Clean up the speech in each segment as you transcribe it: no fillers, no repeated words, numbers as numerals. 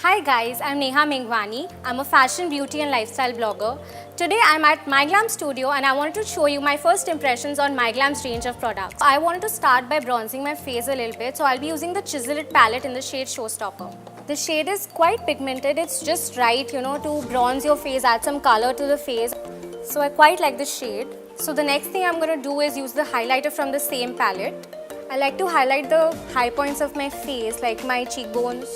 Hi guys, I'm Neha Menghwani. I'm a fashion, beauty and lifestyle blogger. Today I'm at MyGlamm studio and I wanted to show you my first impressions on MyGlamm's range of products. I wanted to start by bronzing my face a little bit, so I'll be using the CHISEL palette in the shade Showstopper. The shade is quite pigmented, it's just right, to bronze your face, add some color to the face. So I quite like this shade. So the next thing I'm going to do is use the highlighter from the same palette. I like to highlight the high points of my face, like my cheekbones,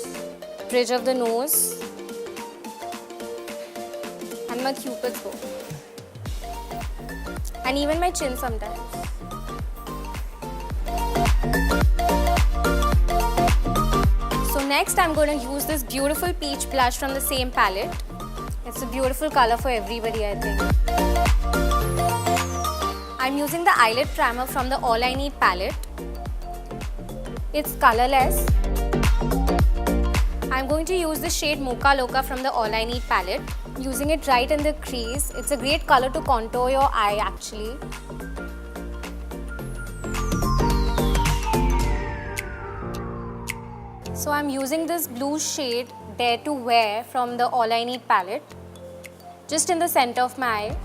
bridge of the nose, and my cupid's bow, and even my chin sometimes. So next I'm going to use this beautiful peach blush from the same palette. It's a beautiful color for everybody, I think. I'm using the eyelid primer from the All I Need palette. It's colorless. I'm going to use the shade Mocha LOCA from the All I Need palette. Using it right in the crease. It's a great color to contour your eye actually. So I'm using this blue shade Dare to Wear from the All I Need palette, just in the center of my eye.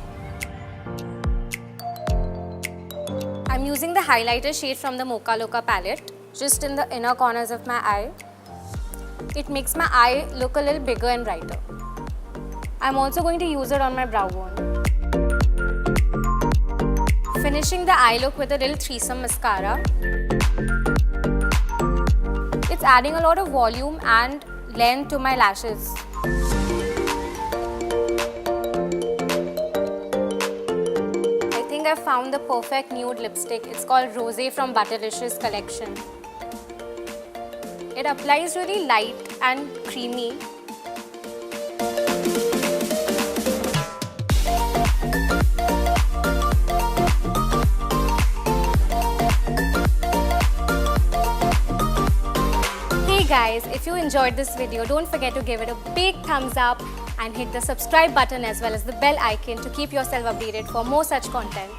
I'm using the highlighter shade from the Mocha LOCA palette, just in the inner corners of my eye. It makes my eye look a little bigger and brighter. I'm also going to use it on my brow bone. Finishing the eye look with a little threesome mascara. It's adding a lot of volume and length to my lashes. I think I found the perfect nude lipstick. It's called Rosé from BUTTERLICIOUS collection. It applies really light and creamy. Hey guys, if you enjoyed this video, don't forget to give it a big thumbs up and hit the subscribe button as well as the bell icon to keep yourself updated for more such content.